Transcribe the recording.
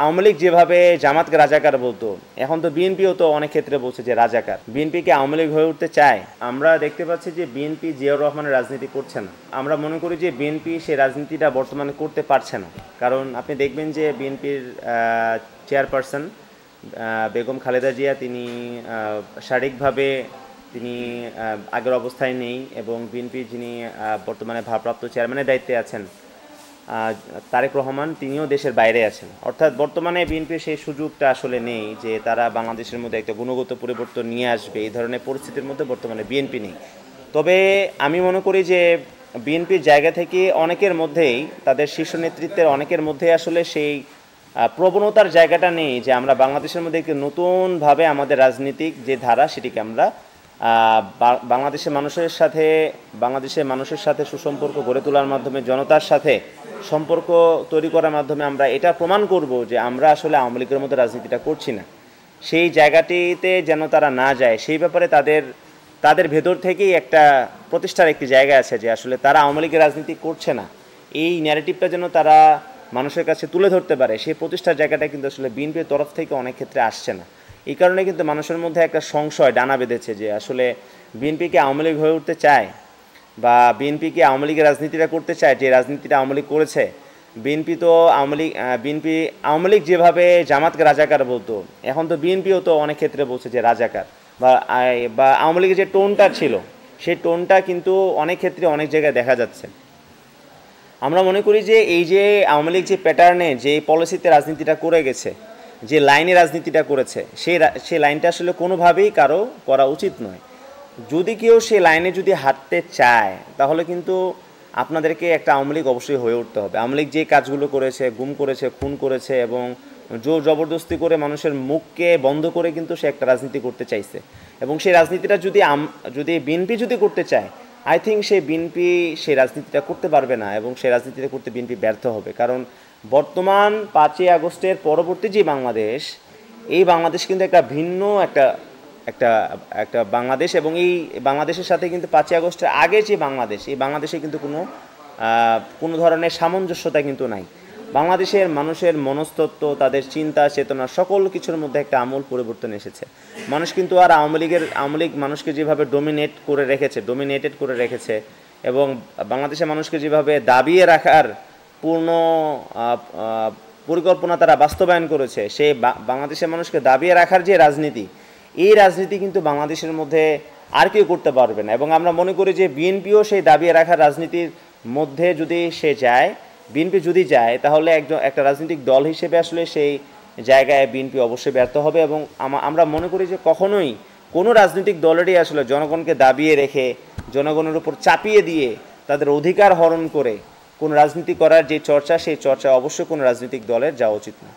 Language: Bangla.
আওয়ামী লীগ যেভাবে জামাতকে রাজাকার বলতো, এখন তো বিএনপিও তো অনেক ক্ষেত্রে বলছে যে রাজাকার। বিএনপি কি আওয়ামী লীগ হয়ে উঠতে চায়? আমরা দেখতে পাচ্ছি যে বিএনপি জিয়াউর রহমানের রাজনীতি করছে না। আমরা মনে করি যে বিএনপি সেই রাজনীতিটা বর্তমানে করতে পারছে না, কারণ আপনি দেখবেন যে বিএনপির চেয়ারপারসন বেগম খালেদা জিয়া তিনি শারীরিকভাবে তিনি আগের অবস্থায় নেই, এবং বিএনপি যিনি বর্তমানে ভারপ্রাপ্ত চেয়ারম্যানের দায়িত্বে আছেন তারেক রহমান, তিনিও দেশের বাইরে আছেন। অর্থাৎ বর্তমানে বিএনপির সেই সুযোগটা আসলে নেই যে তারা বাংলাদেশের মধ্যে একটা গুণগত পরিবর্তন নিয়ে আসবে। এই ধরনের পরিস্থিতির মধ্যে বর্তমানে বিএনপি নেই। তবে আমি মনে করি যে বিএনপির জায়গা থেকে অনেকের মধ্যেই, তাদের শীর্ষ নেতৃত্বের অনেকের মধ্যেই আসলে সেই প্রবণতার জায়গাটা নেই যে আমরা বাংলাদেশের মধ্যে একটি নতুনভাবে আমাদের রাজনীতিক যে ধারা সেটিকে আমরা বাংলাদেশের মানুষের সাথে সুসম্পর্ক গড়ে তোলার মাধ্যমে, জনতার সাথে সম্পর্ক তৈরি করার মাধ্যমে আমরা এটা প্রমাণ করব যে আমরা আসলে আওয়ামী লীগের মতো রাজনীতিটা করছি না। সেই জায়গাটিতে যেন তারা না যায়, সেই ব্যাপারে তাদের ভেতর থেকেই একটা প্রতিষ্ঠার একটি জায়গা আছে যে আসলে তারা আওয়ামী লীগের রাজনীতি করছে না, এই ন্যারেটিভটা যেন তারা মানুষের কাছে তুলে ধরতে পারে। সেই প্রতিষ্ঠার জায়গাটা কিন্তু আসলে বিএনপির তরফ থেকে অনেক ক্ষেত্রে আসছে না। এই কারণে কিন্তু মানুষের মধ্যে একটা সংশয় ডানা বেঁধেছে যে আসলে বিএনপি কি আওয়ামী লীগ হয়ে উঠতে চায়, বা বিএনপি কি আওয়ামী লীগের রাজনীতিটা করতে চায় যে রাজনীতিটা আওয়ামী লীগ করেছে। বিএনপি আওয়ামী লীগ যেভাবে জামাতকে রাজাকার বলতো, এখন তো বিএনপিও তো অনেক ক্ষেত্রে বলছে যে রাজাকার, বা আওয়ামী লীগের যে টোনটা ছিল সেই টোনটা কিন্তু অনেক ক্ষেত্রে অনেক জায়গায় দেখা যাচ্ছে। আমরা মনে করি যে এই যে আওয়ামী লীগ যে প্যাটার্নে, যে পলিসিতে রাজনীতিটা করে গেছে, যে লাইনে রাজনীতিটা করেছে, সেই লাইনটা আসলে কোনোভাবেই কারো করা উচিত নয়। যদি কেউ সেই লাইনে যদি হাঁটতে চায়, তাহলে কিন্তু আপনাদেরকে একটা আওয়ামী লীগ অবশ্যই হয়ে উঠতে হবে। আওয়ামী লীগ যে কাজগুলো করেছে, গুম করেছে, খুন করেছে, এবং জোর জবরদস্তি করে মানুষের মুখকে বন্ধ করে কিন্তু সে একটা রাজনীতি করতে চাইছে, এবং সেই রাজনীতিটা যদি বিএনপি যদি করতে চায়, আই থিঙ্ক বিএনপি সেই রাজনীতিটা করতে পারবে না, এবং সেই রাজনীতিটা করতে বিএনপি ব্যর্থ হবে। কারণ বর্তমান 5ই আগস্টের পরবর্তী যে বাংলাদেশ, এই বাংলাদেশ কিন্তু একটা ভিন্ন একটা বাংলাদেশ, এবং এই বাংলাদেশের সাথে কিন্তু 5ই আগস্টের আগে যে বাংলাদেশ, এই বাংলাদেশে কিন্তু কোনো ধরনের সামঞ্জস্যতা কিন্তু নাই। বাংলাদেশের মানুষের মনস্তত্ত্ব, তাদের চিন্তা চেতনা, সকল কিছুর মধ্যে একটা আমূল পরিবর্তন এসেছে। মানুষ কিন্তু আর আওয়ামী লীগ মানুষকে যেভাবে ডোমিনেটেড করে রেখেছে, এবং বাংলাদেশের মানুষকে যেভাবে দাবিয়ে রাখার পূর্ণ পরিকল্পনা তারা বাস্তবায়ন করেছে, সেই বাংলাদেশের মানুষকে দাবিয়ে রাখার যে রাজনীতি, এই রাজনীতি কিন্তু বাংলাদেশের মধ্যে আর কেউ করতে পারবে না। এবং আমরা মনে করি যে বিএনপিও সেই দাবিয়ে রাখার রাজনীতির মধ্যে যদি বিএনপি যদি যায়, তাহলে একটা রাজনৈতিক দল হিসেবে আসলে সেই জায়গায় বিএনপি অবশ্যই ব্যর্থ হবে। এবং আমরা মনে করি যে কখনোই কোনো রাজনৈতিক দলেরই আসলে জনগণকে দাবিয়ে রেখে, জনগণের উপর চাপিয়ে দিয়ে, তাদের অধিকার হরণ করে কোন রাজনীতি করার যে চর্চা, সেই চর্চা অবশ্যই কোনো রাজনৈতিক দলের যাওয়া উচিত না।